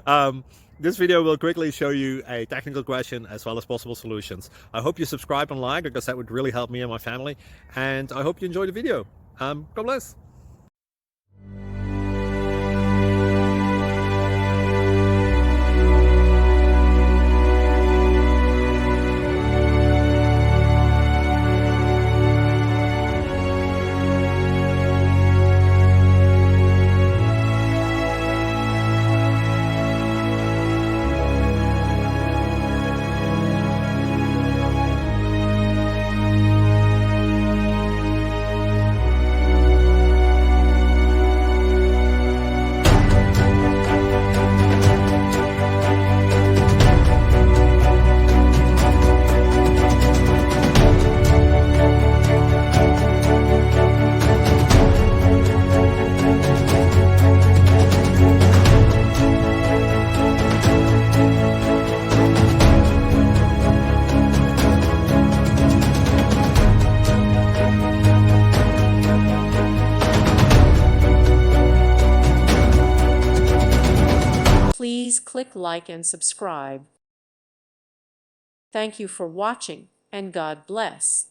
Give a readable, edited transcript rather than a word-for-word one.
um, this video will quickly show you a technical question as well as possible solutions. I hope you subscribe and like, because that would really help me and my family. And I hope you enjoy the video. God bless. Please click like and subscribe. Thank you for watching, and God bless.